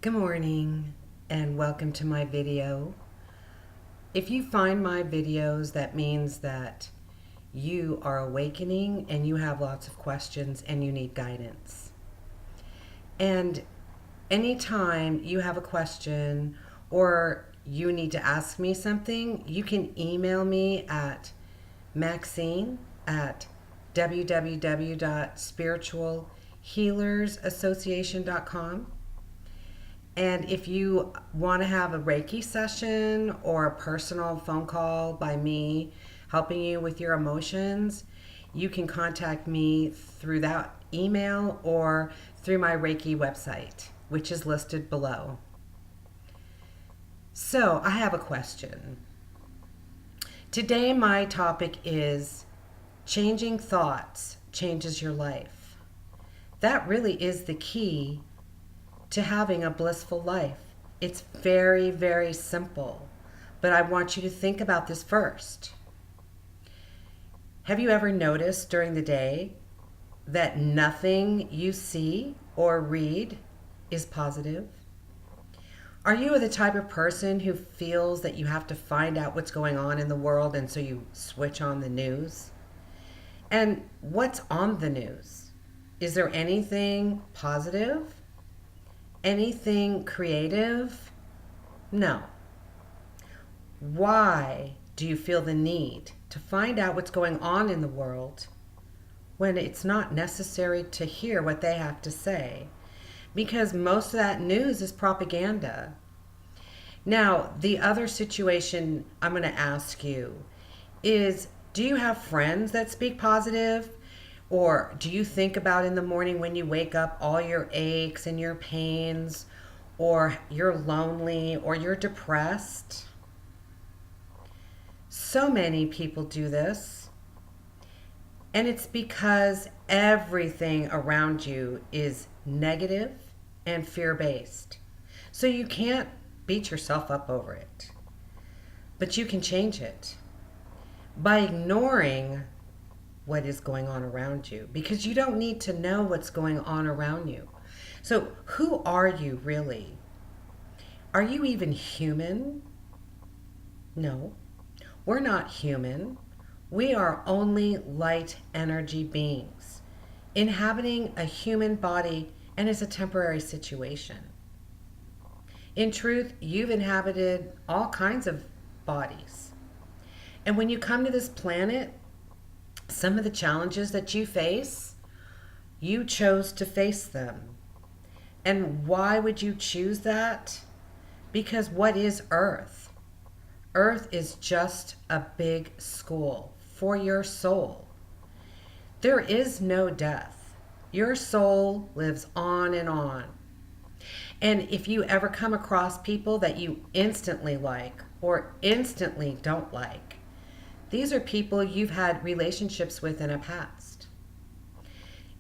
Good morning and welcome to my video. If you find my videos, that means that you are awakening and you have lots of questions and you need guidance. And anytime you have a question or you need to ask me something, you can email me at Maxine at www.spiritualhealersassociation.com. And if you want to have a Reiki session or a personal phone call by me helping you with your emotions, you can contact me through that email or through my Reiki website, which is listed below. So I have a question. Today my topic is changing thoughts changes your life. That really is the key to having a blissful life. It's very, very simple, but I want you to think about this first. Have you ever noticed during the day that nothing you see or read is positive? Are you the type of person who feels that you have to find out what's going on in the world and so you switch on the news? And what's on the news? Is there anything positive? Anything creative? No. Why do you feel the need to find out what's going on in the world when it's not necessary to hear what they have to say? Because most of that news is propaganda. Now, the other situation I'm going to ask you is, do you have friends that speak positive? Or do you think about in the morning when you wake up all your aches and your pains, or you're lonely, or you're depressed? So many people do this, and it's because everything around you is negative and fear-based. So you can't beat yourself up over it, but you can change it by ignoring what is going on around you, because you don't need to know what's going on around you. So who are you really? Are you even human? No, we're not human. We are only light energy beings inhabiting a human body, and it's a temporary situation. In truth, you've inhabited all kinds of bodies. And when you come to this planet, some of the challenges that you face, you chose to face them. And why would you choose that? Because what is Earth? Earth is just a big school for your soul. There is no death. Your soul lives on and on. And if you ever come across people that you instantly like or instantly don't like, these are people you've had relationships with in a past.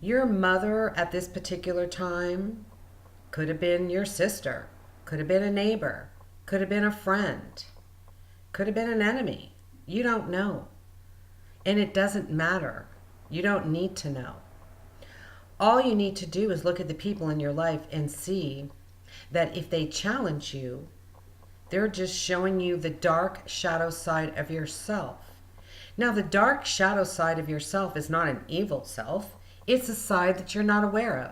Your mother at this particular time could have been your sister, could have been a neighbor, could have been a friend, could have been an enemy. You don't know. And it doesn't matter. You don't need to know. All you need to do is look at the people in your life and see that if they challenge you, they're just showing you the dark shadow side of yourself. Now, the dark shadow side of yourself is not an evil self. It's a side that you're not aware of.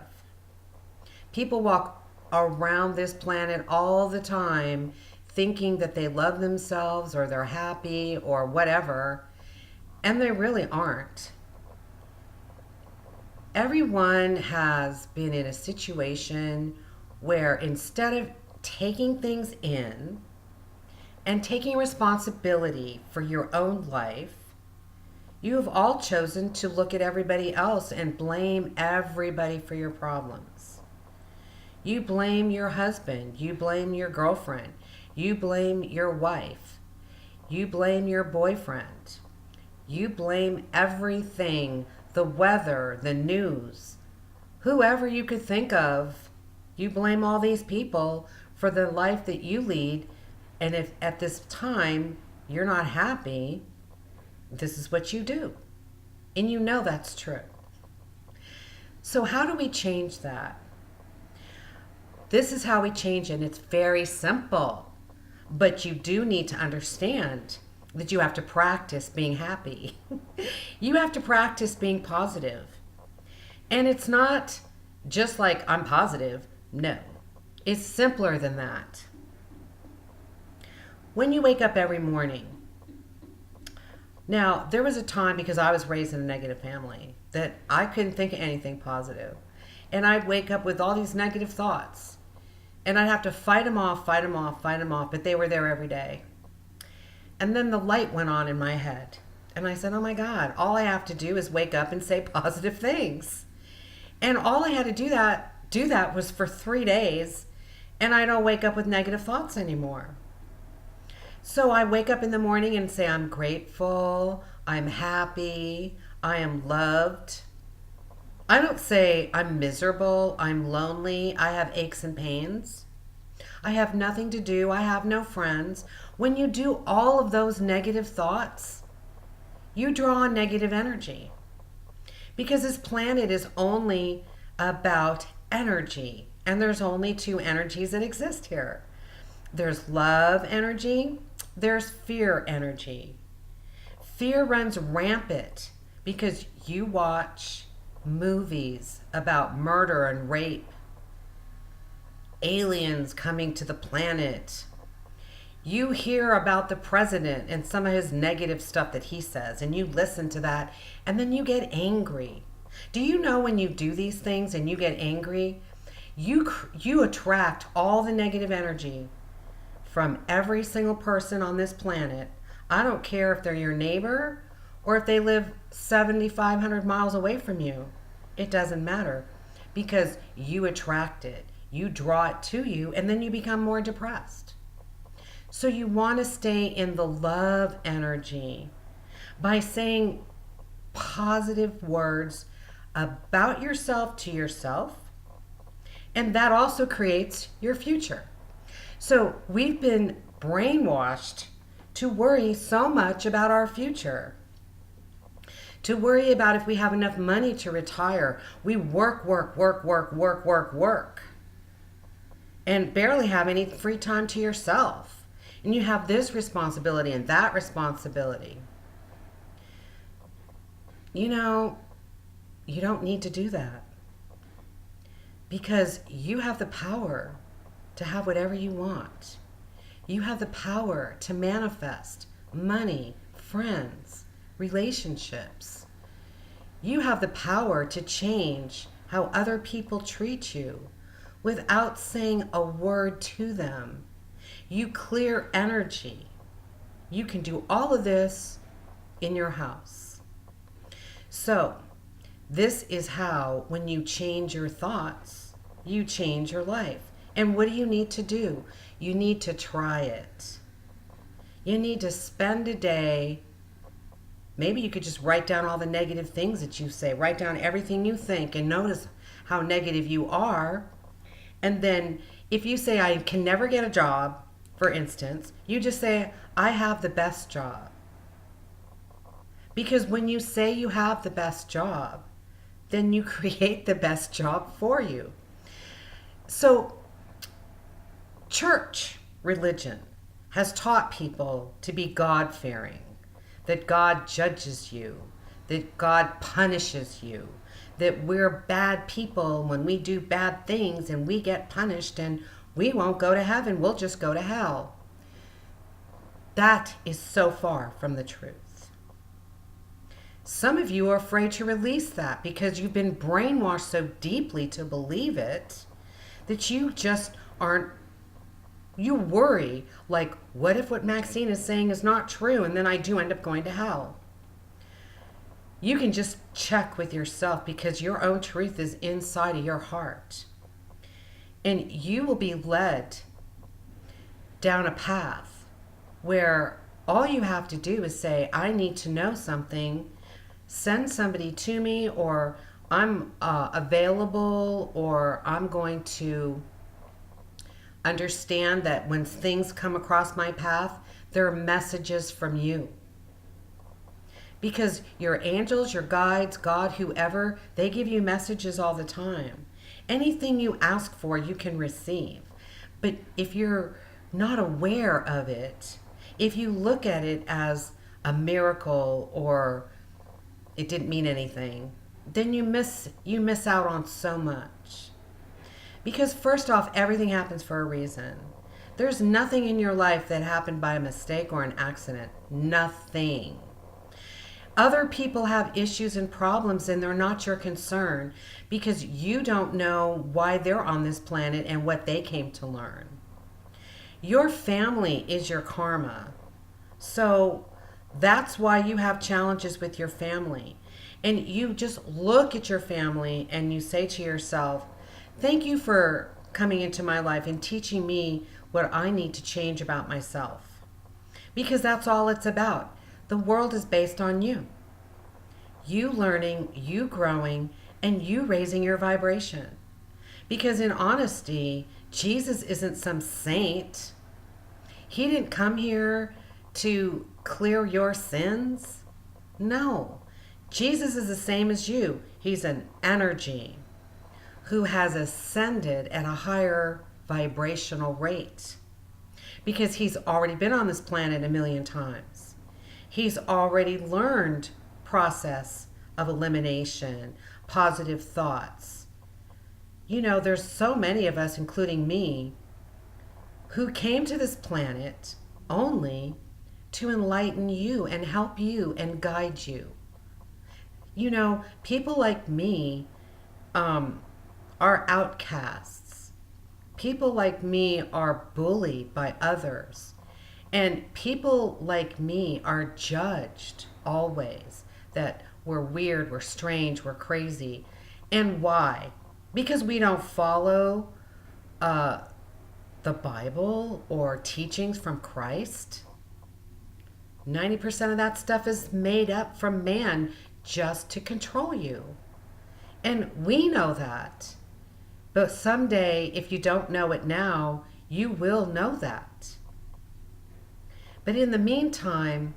People walk around this planet all the time thinking that they love themselves or they're happy or whatever, and they really aren't. Everyone has been in a situation where instead of taking things in and taking responsibility for your own life, you have all chosen to look at everybody else and blame everybody for your problems. You blame your husband. You blame your girlfriend. You blame your wife. You blame your boyfriend. You blame everything, the weather, the news, whoever you could think of. You blame all these people for the life that you lead. And if at this time you're not happy, this is what you do. And you know that's true. So how do we change that? This is how we change it. It's very simple. But you do need to understand that you have to practice being happy. You have to practice being positive. And it's not just like I'm positive. No, it's simpler than that. When you wake up every morning, now there was a time because I was raised in a negative family that I couldn't think of anything positive. And I'd wake up with all these negative thoughts. And I'd have to fight them off, fight them off, fight them off, but they were there every day. And then the light went on in my head. And I said, oh my God, all I have to do is wake up and say positive things. And all I had to do that was for 3 days, and I don't wake up with negative thoughts anymore. So I wake up in the morning and say, I'm grateful, I'm happy, I am loved. I don't say I'm miserable, I'm lonely, I have aches and pains. I have nothing to do, I have no friends. When you do all of those negative thoughts, you draw negative energy. Because this planet is only about energy. And there's only 2 energies that exist here. There's love energy, there's fear energy. Fear runs rampant because you watch movies about murder and rape, aliens coming to the planet. You hear about the president and some of his negative stuff that he says, and you listen to that, and then you get angry. Do you know when you do these things and you get angry, you attract all the negative energy from every single person on this planet. I don't care if they're your neighbor or if they live 7,500 miles away from you. It doesn't matter because you attract it. You draw it to you, and then you become more depressed. So you want to stay in the love energy by saying positive words about yourself to yourself, and that also creates your future. So we've been brainwashed to worry so much about our future, to worry about if we have enough money to retire. We work, and barely have any free time to yourself. And you have this responsibility and that responsibility. You know, you don't need to do that because you have the power to have whatever you want. You have the power to manifest money, friends, relationships. You have the power to change how other people treat you without saying a word to them. You clear energy. You can do all of this in your house. So, this is how, when you change your thoughts, you change your life. And what do you need to do? You need to try it. You need to spend a day. Maybe you could just write down all the negative things that you say. Write down everything you think and notice how negative you are. And then if you say, I can never get a job, for instance, you just say, I have the best job. Because when you say you have the best job, then you create the best job for you. So, church religion has taught people to be God-fearing, that God judges you, that God punishes you, that we're bad people when we do bad things and we get punished and we won't go to heaven, we'll just go to hell. That is so far from the truth. Some of you are afraid to release that because you've been brainwashed so deeply to believe it that you just aren't, you worry, like, what if what Maxine is saying is not true and then I do end up going to hell? You can just check with yourself because your own truth is inside of your heart. And you will be led down a path where all you have to do is say, I need to know something, send somebody to me, or I'm available, or I'm going to understand that when things come across my path, there are messages from you. Because your angels, your guides, God, whoever, they give you messages all the time. Anything you ask for, you can receive. But if you're not aware of it, if you look at it as a miracle or it didn't mean anything, then you miss out on so much. Because first off, everything happens for a reason. There's nothing in your life that happened by a mistake or an accident. Nothing. Other people have issues and problems and they're not your concern because you don't know why they're on this planet and what they came to learn. Your family is your karma. So that's why you have challenges with your family. And you just look at your family and you say to yourself, thank you for coming into my life and teaching me what I need to change about myself. Because that's all it's about. The world is based on you. You learning, you growing, and you raising your vibration. Because in honesty, Jesus isn't some saint. He didn't come here to clear your sins. No. Jesus is the same as you. He's an energy who has ascended at a higher vibrational rate because he's already been on this planet a million times. He's already learned process of elimination, positive thoughts. You know, there's so many of us, including me, who came to this planet only to enlighten you and help you and guide you. You know, people like me are outcasts. People like me are bullied by others. And people like me are judged always that we're weird, we're strange, we're crazy. And why? Because we don't follow the Bible or teachings from Christ. 90% of that stuff is made up from man just to control you. And we know that. But someday, if you don't know it now, you will know that. But in the meantime,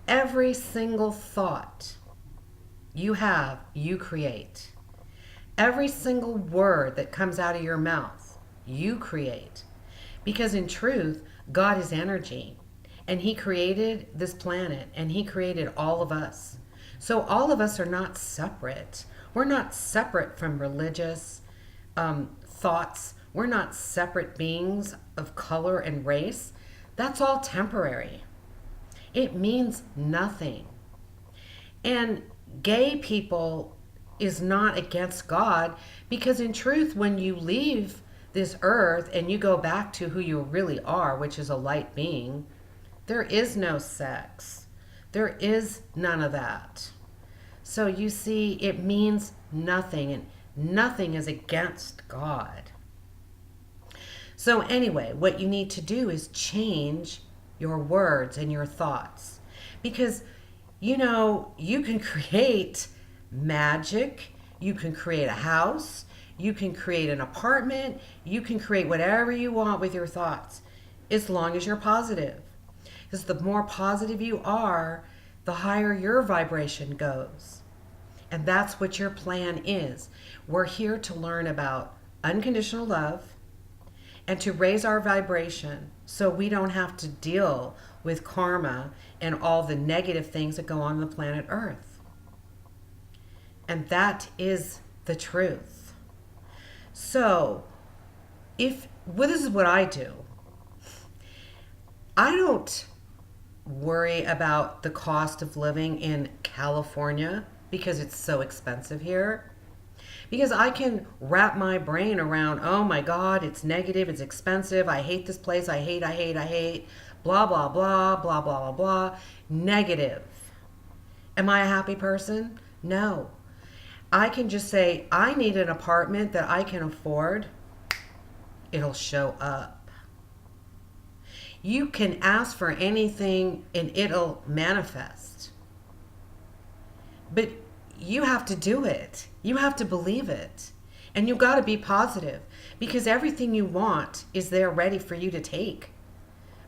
every single thought you have, you create. Every single word that comes out of your mouth, you create. Because in truth, God is energy. And he created this planet, and he created all of us. So all of us are not separate. We're not separate from religious thoughts. We're not separate beings of color and race. That's all temporary. It means nothing. And gay people is not against God because in truth, when you leave this earth and you go back to who you really are, which is a light being, there is no sex. There is none of that. So you see, it means nothing, and nothing is against God. So anyway, what you need to do is change your words and your thoughts. Because, you know, you can create magic, you can create a house, you can create an apartment, you can create whatever you want with your thoughts, as long as you're positive. Because the more positive you are, the higher your vibration goes. And that's what your plan is. We're here to learn about unconditional love and to raise our vibration so we don't have to deal with karma and all the negative things that go on the planet Earth. And that is the truth. So, this is what I do. I don't worry about the cost of living in California because it's so expensive here. Because I can wrap my brain around, oh my God, it's negative, it's expensive, I hate this place, I hate, blah, blah, blah, blah, blah, blah, blah. Negative. Am I a happy person? No. I can just say, I need an apartment that I can afford. It'll show up. You can ask for anything and it'll manifest. But you have to do it. You have to believe it. And you've got to be positive because everything you want is there ready for you to take.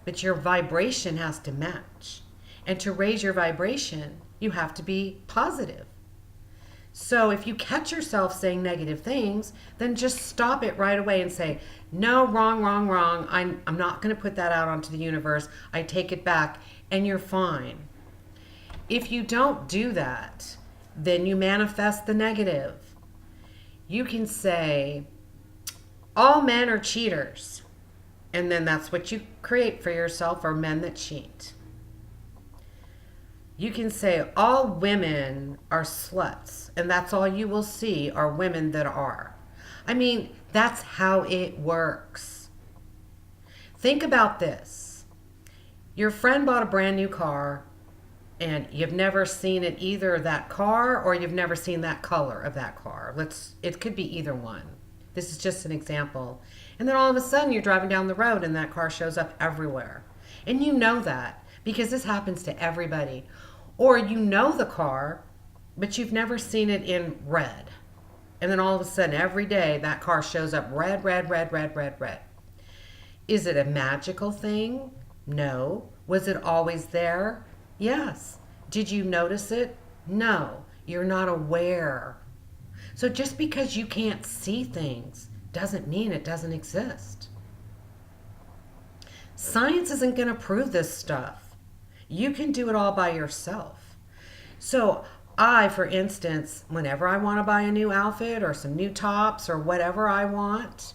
But your vibration has to match. And to raise your vibration, you have to be positive. So if you catch yourself saying negative things, then just stop it right away and say, no, wrong, wrong, wrong. I'm not going to put that out onto the universe. I take it back, and you're fine. If you don't do that, then you manifest the negative. You can say, all men are cheaters. And then that's what you create for yourself, are men that cheat. You can say all women are sluts, and that's all you will see are women that are. I mean, that's how it works. Think about this. Your friend bought a brand new car, and you've never seen it, either that car or you've never seen that color of that car. It could be either one. This is just an example. And then all of a sudden you're driving down the road and that car shows up everywhere. And you know that because this happens to everybody. Or you know the car, but you've never seen it in red. And then all of a sudden every day that car shows up red, red, red, red, red, red. Is it a magical thing? No. Was it always there? Yes. Did you notice it? No. You're not aware. So just because you can't see things doesn't mean it doesn't exist. Science isn't going to prove this stuff. You can do it all by yourself. So I, for instance, whenever I want to buy a new outfit or some new tops or whatever I want,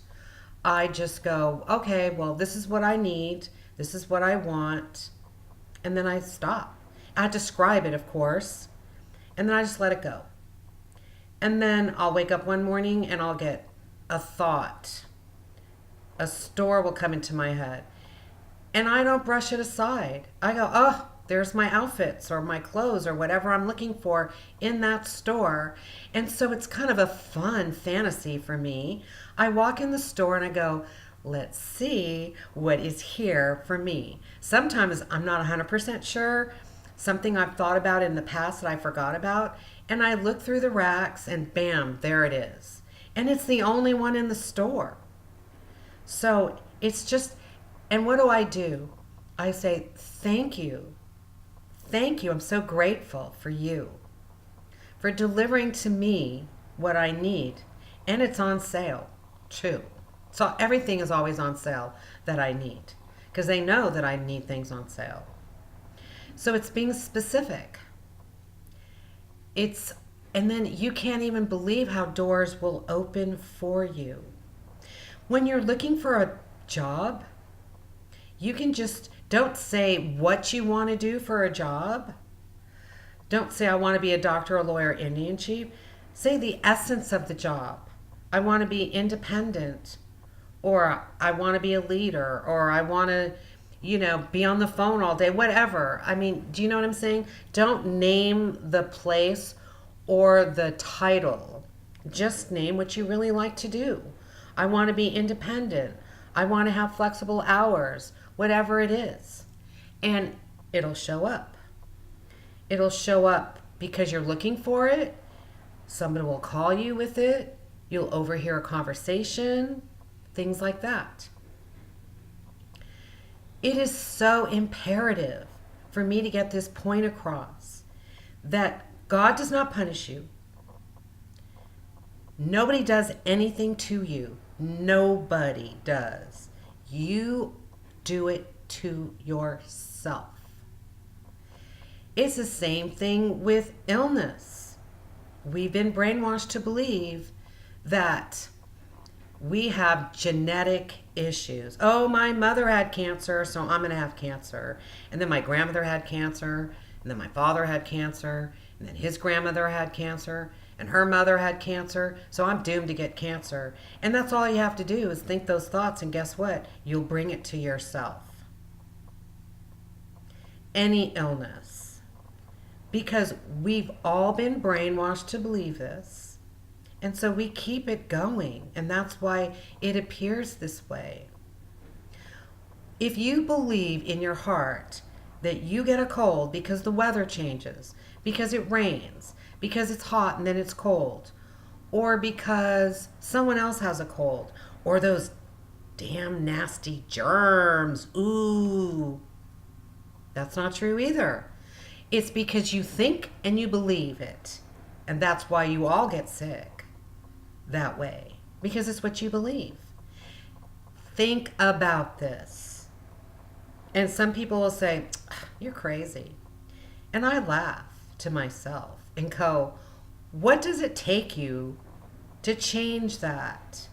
I just go, okay, well, this is what I need. This is what I want. And then I stop. I describe it, of course, and then I just let it go. And then I'll wake up one morning and I'll get a thought. A store will come into my head. And I don't brush it aside. I go, oh, there's my outfits or my clothes or whatever I'm looking for in that store. And so it's kind of a fun fantasy for me. I walk in the store and I go, let's see what is here for me. Sometimes I'm not 100% sure. Something I've thought about in the past that I forgot about. And I look through the racks and bam, there it is. And it's the only one in the store. So it's just, and what do? I say, thank you. Thank you. I'm so grateful for you, for delivering to me what I need. And it's on sale too. So everything is always on sale that I need, because they know that I need things on sale. So it's being specific. And then you can't even believe how doors will open for you. When you're looking for a job, you can just, don't say what you want to do for a job. Don't say, I want to be a doctor, a lawyer, Indian chief. Say the essence of the job. I want to be independent, or I want to be a leader, or I want to, be on the phone all day, whatever. I mean, do you know what I'm saying? Don't name the place or the title. Just name what you really like to do. I want to be independent. I want to have flexible hours, whatever it is. And it'll show up. It'll show up because you're looking for it. Somebody will call you with it. You'll overhear a conversation, things like that. It is so imperative for me to get this point across that God does not punish you. Nobody does anything to you. Nobody does. You do it to yourself. It's the same thing with illness. We've been brainwashed to believe that we have genetic issues. Oh, my mother had cancer, so I'm going to have cancer. And then my grandmother had cancer, and then my father had cancer, and then his grandmother had cancer, and her mother had cancer, so I'm doomed to get cancer. And that's all you have to do is think those thoughts, and guess what? You'll bring it to yourself. Any illness. Because we've all been brainwashed to believe this. And so we keep it going, and that's why it appears this way. If you believe in your heart that you get a cold because the weather changes, because it rains, because it's hot and then it's cold, or because someone else has a cold, or those damn nasty germs, ooh, that's not true either. It's because you think and you believe it. And that's why you all get sick that way, because it's what you believe. Think about this. And some people will say, "You're crazy." And I laugh to myself and go, what does it take you to change that?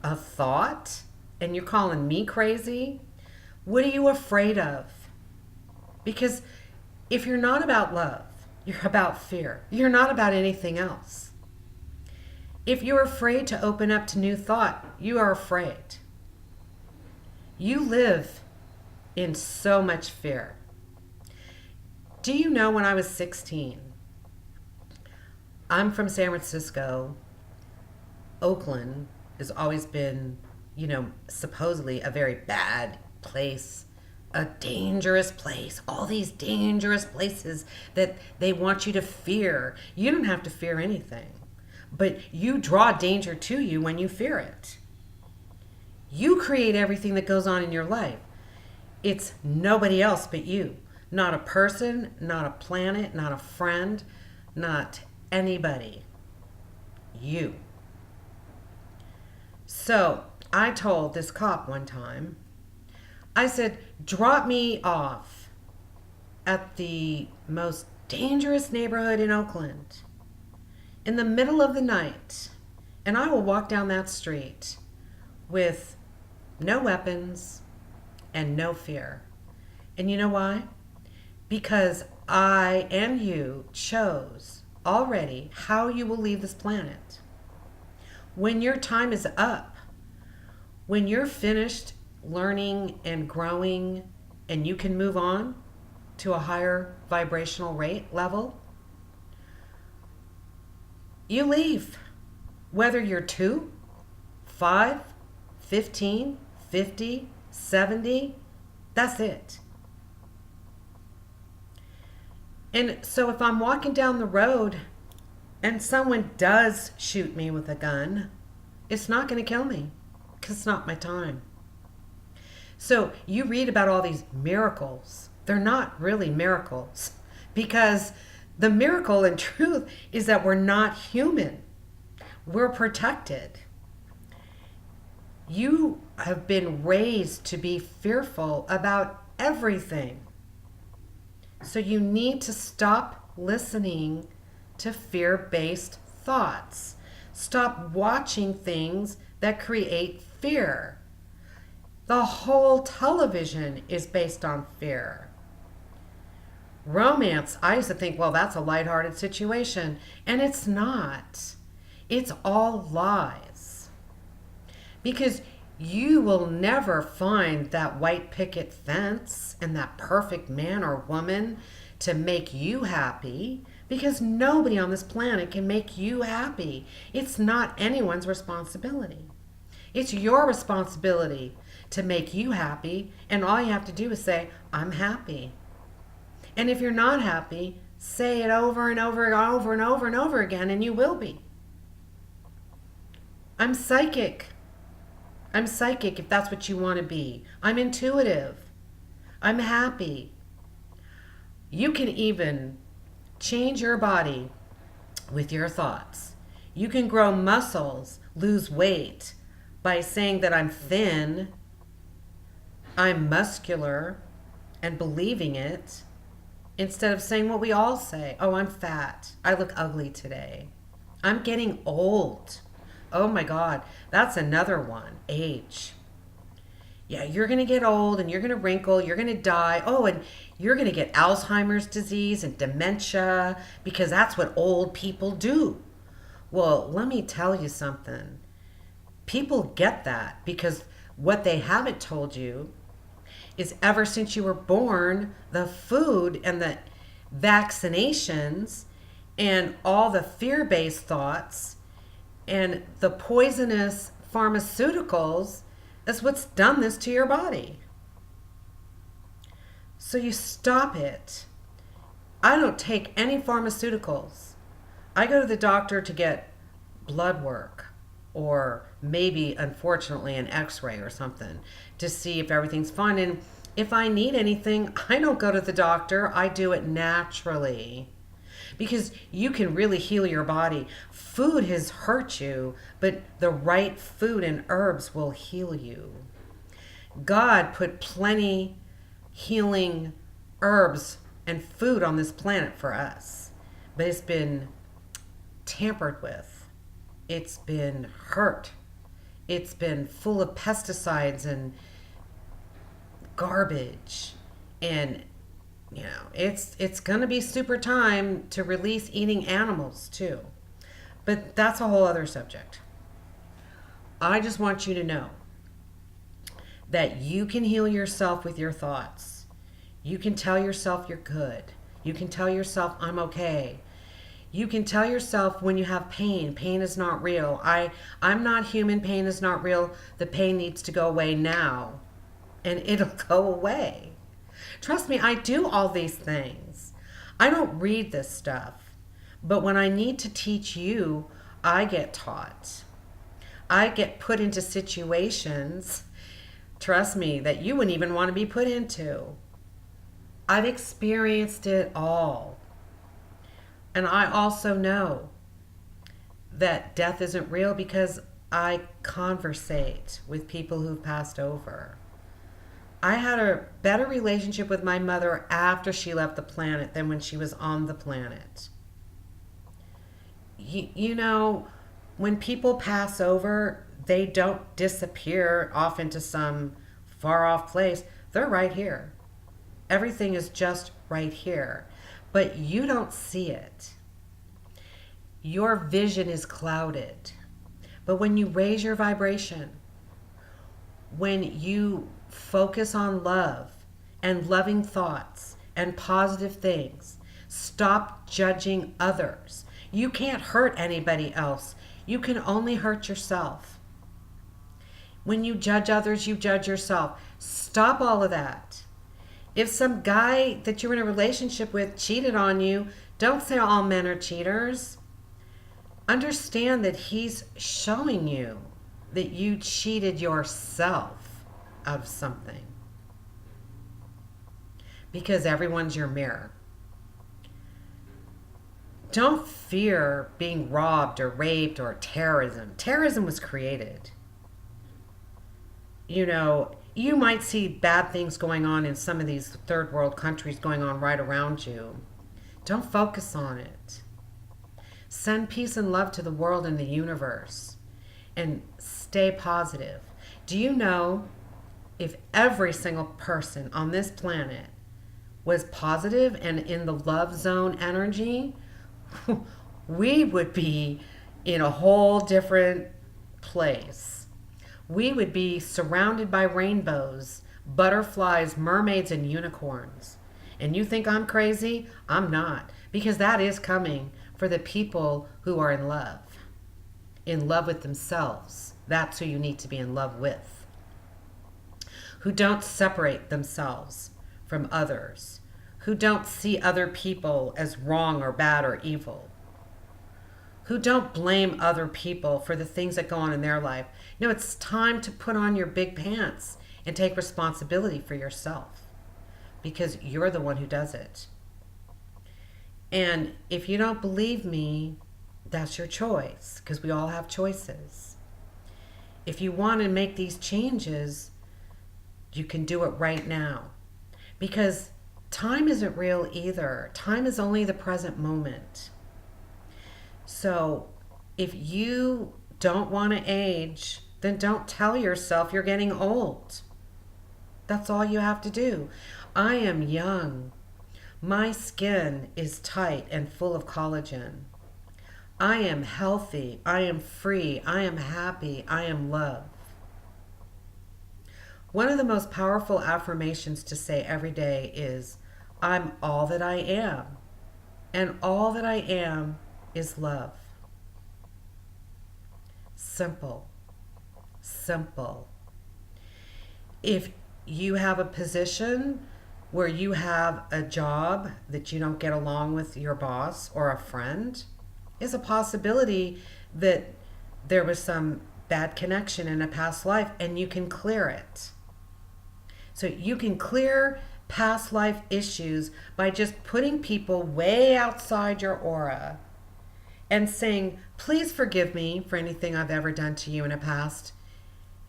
A thought? And you're calling me crazy? What are you afraid of? Because if you're not about love, you're about fear. You're not about anything else. If you're afraid to open up to new thought, you are afraid. You live in so much fear. Do you know when I was 16, I'm from San Francisco. Oakland has always been, supposedly a very bad place, a dangerous place, all these dangerous places that they want you to fear. You don't have to fear anything, but you draw danger to you when you fear it. You create everything that goes on in your life. It's nobody else but you. Not a person, not a planet, not a friend, not anybody. You. So I told this cop one time, I said, drop me off at the most dangerous neighborhood in Oakland in the middle of the night, and I will walk down that street with no weapons and no fear. And you know why? Because I and you chose already how you will leave this planet. When your time is up, when you're finished learning and growing and you can move on to a higher vibrational rate level, you leave. Whether you're 2, 5, 15, 50, 70, that's it. And so if I'm walking down the road and someone does shoot me with a gun, it's not going to kill me because it's not my time. So you read about all these miracles. They're not really miracles, because the miracle in truth is that we're not human. We're protected. You have been raised to be fearful about everything. So you need to stop listening to fear-based thoughts. Stop watching things that create fear. The whole television is based on fear. Romance, I used to think, well, that's a lighthearted situation. And it's not. It's all lies. Because you will never find that white picket fence and that perfect man or woman to make you happy, because nobody on this planet can make you happy. It's not anyone's responsibility. It's your responsibility to make you happy, and all you have to do is say, I'm happy. And if you're not happy, say it over and over and over and over and over again, and you will be. I'm psychic. I'm psychic if that's what you want to be. I'm intuitive. I'm happy. You can even change your body with your thoughts. You can grow muscles, lose weight by saying that I'm thin, I'm muscular, and believing it, instead of saying what we all say. Oh, I'm fat. I look ugly today. I'm getting old. Oh my God, that's another one. Age. Yeah, you're going to get old and you're going to wrinkle, you're going to die. Oh, and you're going to get Alzheimer's disease and dementia because that's what old people do. Well, let me tell you something. People get that because what they haven't told you is ever since you were born, the food and the vaccinations and all the fear-based thoughts and the poisonous pharmaceuticals is what's done this to your body. So you stop it. I don't take any pharmaceuticals. I go to the doctor to get blood work or maybe, unfortunately, an x-ray or something to see if everything's fine. And if I need anything, I don't go to the doctor. I do it naturally. because you can really heal your body. Food has hurt you, but the right food and herbs will heal you. God put plenty healing herbs and food on this planet for us, but it's been tampered with. It's been hurt. It's been full of pesticides and garbage. And it's going to be super time to release eating animals too. But that's a whole other subject. I just want you to know that you can heal yourself with your thoughts. You can tell yourself you're good. You can tell yourself I'm okay. You can tell yourself when you have pain, pain is not real. I'm not human, pain is not real. The pain needs to go away now. And it'll go away. Trust me, I do all these things. I don't read this stuff. But when I need to teach you, I get taught. I get put into situations, trust me, that you wouldn't even want to be put into. I've experienced it all. And I also know that death isn't real because I conversate with people who've passed over. I had a better relationship with my mother after she left the planet than when she was on the planet. You know, when people pass over, they don't disappear off into some far off place. They're right here. Everything is just right here. But you don't see it. Your vision is clouded. But when you raise your vibration, when you focus on love and loving thoughts and positive things, stop judging others. You can't hurt anybody else. You can only hurt yourself. When you judge others, you judge yourself. Stop all of that. If some guy that you're in a relationship with cheated on you, don't say all men are cheaters. Understand that he's showing you that you cheated yourself of something. Because everyone's your mirror. Don't fear being robbed or raped or terrorism. Terrorism was created. You know, you might see bad things going on in some of these third world countries going on right around you. Don't focus on it. Send peace and love to the world and the universe. And stay positive. Do you know if every single person on this planet was positive and in the love zone energy, we would be in a whole different place. We would be surrounded by rainbows, butterflies, mermaids, and unicorns. And you think I'm crazy? I'm not. Because that is coming for the people who are in love with themselves. That's who you need to be in love with. Who don't separate themselves from others. Who don't see other people as wrong or bad or evil. Who don't blame other people for the things that go on in their life. No, it's time to put on your big pants and take responsibility for yourself. Because you're the one who does it. And if you don't believe me, that's your choice. Because we all have choices. If you want to make these changes, you can do it right now. Because time isn't real either. Time is only the present moment. So if you don't want to age, then don't tell yourself you're getting old. That's all you have to do. I am young. My skin is tight and full of collagen. I am healthy. I am free. I am happy. I am love. One of the most powerful affirmations to say every day is, I'm all that I am. And all that I am is love. Simple. Simple. If you have a position where you have a job that you don't get along with your boss or a friend, is a possibility that there was some bad connection in a past life and you can clear it. So you can clear past life issues by just putting people way outside your aura and saying, please forgive me for anything I've ever done to you in the past,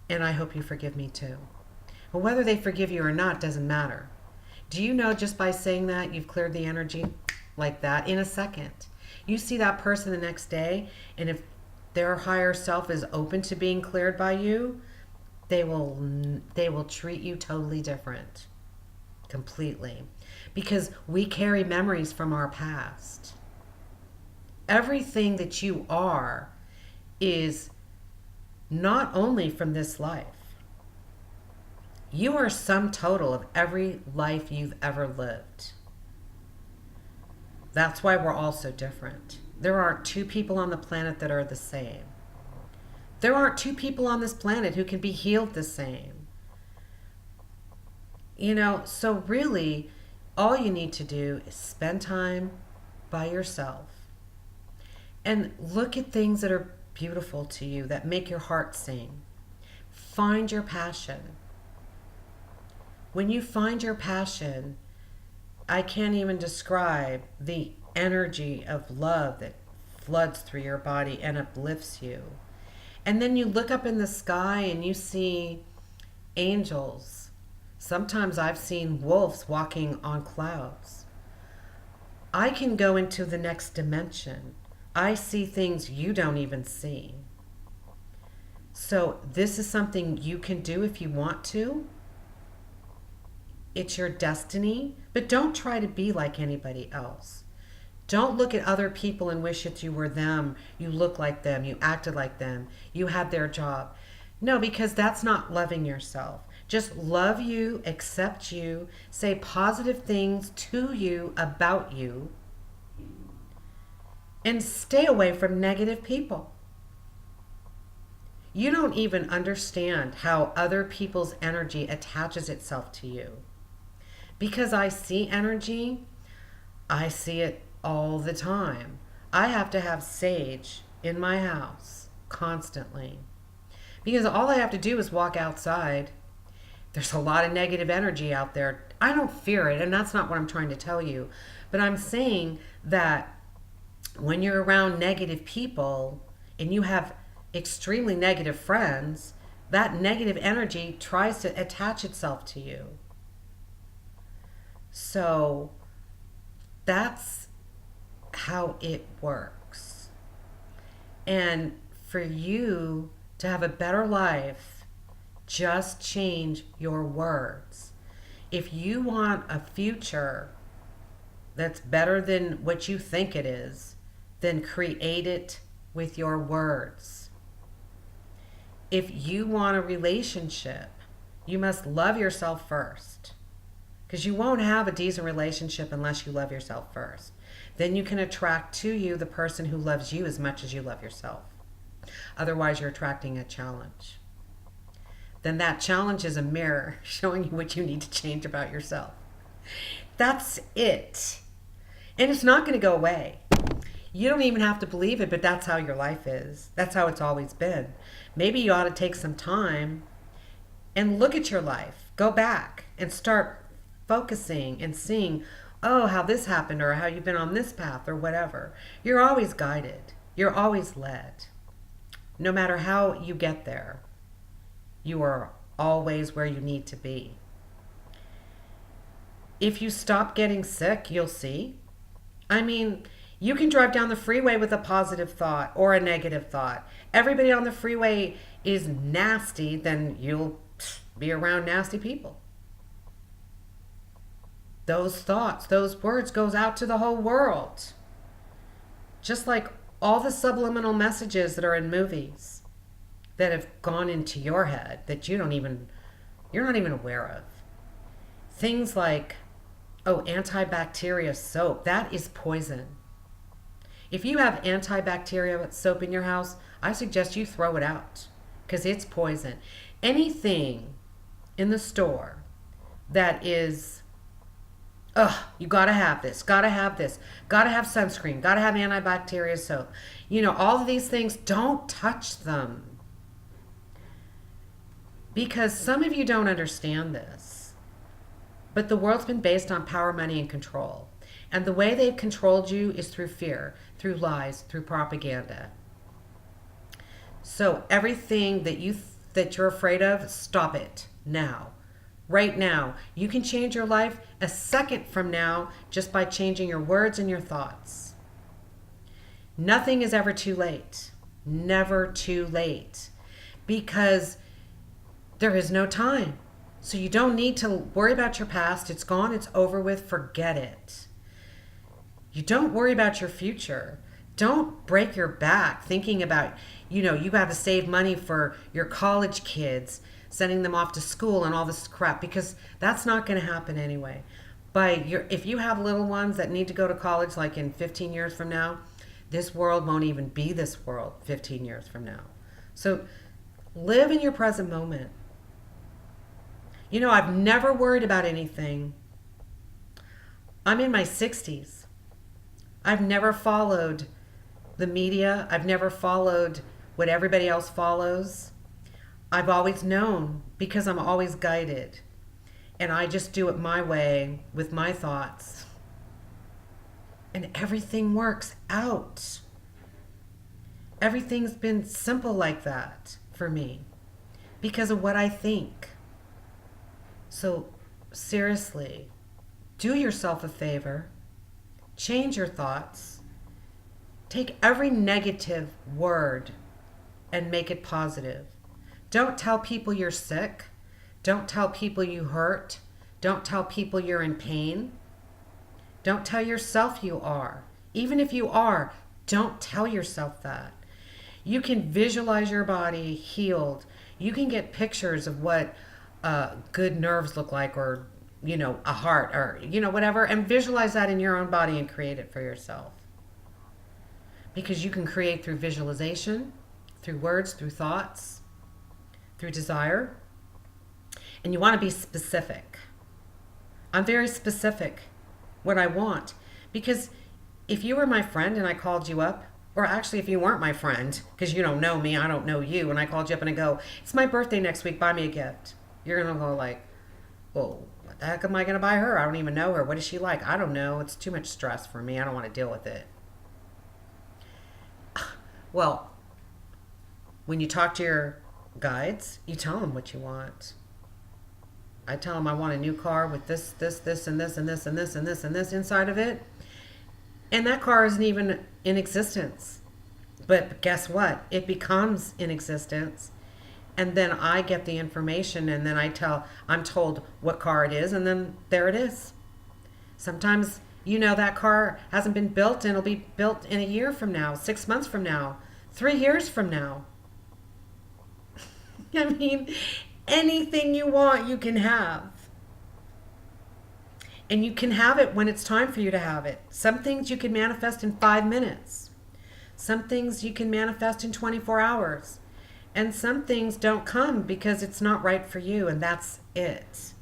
and I hope you forgive me too. Well, whether they forgive you or not doesn't matter. Do you know just by saying that, you've cleared the energy like that in a second? You see that person the next day, and if their higher self is open to being cleared by you, they will treat you totally different. Completely. Because we carry memories from our past. Everything that you are is not only from this life. You are sum total of every life you've ever lived. That's why we're all so different. There aren't two people on the planet that are the same. There aren't two people on this planet who can be healed the same. You know, so really, all you need to do is spend time by yourself and look at things that are beautiful to you, that make your heart sing. Find your passion. When you find your passion, I can't even describe the energy of love that floods through your body and uplifts you. And then you look up in the sky and you see angels. Sometimes I've seen wolves walking on clouds. I can go into the next dimension. I see things you don't even see. So this is something you can do if you want to. It's your destiny, but don't try to be like anybody else. Don't look at other people and wish that you were them, you look like them, you acted like them, you had their job. No, because that's not loving yourself. Just love you, accept you, say positive things to you about you, and stay away from negative people. You don't even understand how other people's energy attaches itself to you. Because I see energy, I see it all the time. I have to have sage in my house constantly. Because all I have to do is walk outside. There's a lot of negative energy out there. I don't fear it, and that's not what I'm trying to tell you. But I'm saying that when you're around negative people and you have extremely negative friends, that negative energy tries to attach itself to you. So that's how it works. And for you to have a better life, just change your words. If you want a future that's better than what you think it is, then create it with your words. If you want a relationship, you must love yourself first. Because you won't have a decent relationship unless you love yourself first. Then you can attract to you the person who loves you as much as you love yourself. Otherwise, you're attracting a challenge. Then that challenge is a mirror showing you what you need to change about yourself. That's it. And it's not going to go away. You don't even have to believe it, but that's how your life is. That's how it's always been. Maybe you ought to take some time and look at your life. Go back and start focusing and seeing, oh, how this happened, or how you've been on this path, or whatever. You're always guided. You're always led. No matter how you get there, you are always where you need to be. If you stop getting sick, you'll see. I mean, you can drive down the freeway with a positive thought or a negative thought. Everybody on the freeway is nasty, then you'll be around nasty people. Those thoughts, those words goes out to the whole world. Just like all the subliminal messages that are in movies that have gone into your head that you're not even aware of. Things like, oh, antibacterial soap, that is poison. If you have antibacterial soap in your house, I suggest you throw it out because it's poison. Anything in the store that is, you gotta have this, gotta have sunscreen, gotta have antibacterial soap. You know, all of these things, don't touch them. Because some of you don't understand this. But the world's been based on power, money, and control. And the way they've controlled you is through fear, through lies, through propaganda. So everything that you're afraid of, stop it now. Right now. You can change your life a second from now just by changing your words and your thoughts. Nothing is ever too late. Never too late. Because there is no time. So you don't need to worry about your past. It's gone. It's over with. Forget it. You don't worry about your future. Don't break your back thinking about, you got to save money for your college kids, sending them off to school and all this crap, because that's not going to happen anyway. If you have little ones that need to go to college like in 15 years from now, this world won't even be this world 15 years from now. So live in your present moment. I've never worried about anything. I'm in my 60s. I've never followed the media. I've never followed what everybody else follows. I've always known because I'm always guided. And I just do it my way with my thoughts. And everything works out. Everything's been simple like that for me because of what I think. So seriously, do yourself a favor. Change your thoughts. Take every negative word and make it positive. Don't tell people you're sick. Don't tell people you hurt. Don't tell people you're in pain. Don't tell yourself you are. Even if you are, don't tell yourself that. You can visualize your body healed. You can get pictures of what good nerves look like, or a heart, or whatever, and visualize that in your own body and create it for yourself. Because you can create through visualization, through words, through thoughts, through desire. And you want to be specific. I'm very specific what I want, because if you were my friend and I called you up, or actually if you weren't my friend, because you don't know me, I don't know you, and I called you up and I go, it's my birthday next week, buy me a gift. You're going to go like, well, what the heck am I going to buy her? I don't even know her. What is she like? I don't know. It's too much stress for me. I don't want to deal with it. Well, when you talk to your guides, you tell them what you want. I tell them I want a new car with this, and this, and this, and this, and this, and this inside of it. And that car isn't even in existence. But guess what? It becomes in existence. And then I get the information, and then I'm told what car it is, and then there it is. Sometimes, that car hasn't been built, and it'll be built in a year from now, 6 months from now, 3 years from now. I mean, anything you want, you can have. And you can have it when it's time for you to have it. Some things you can manifest in 5 minutes. Some things you can manifest in 24 hours. And some things don't come because it's not right for you, and that's it.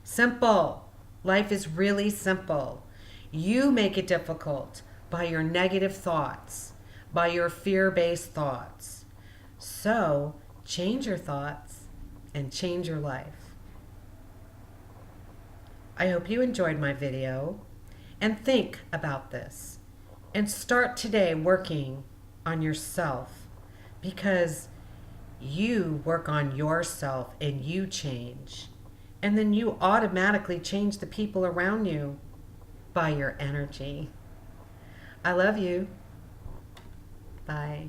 Simple. Life is really simple. You make it difficult by your negative thoughts, by your fear-based thoughts. So, change your thoughts and change your life. I hope you enjoyed my video, and think about this. And start today working on yourself, because you work on yourself and you change. And then you automatically change the people around you by your energy. I love you. Bye.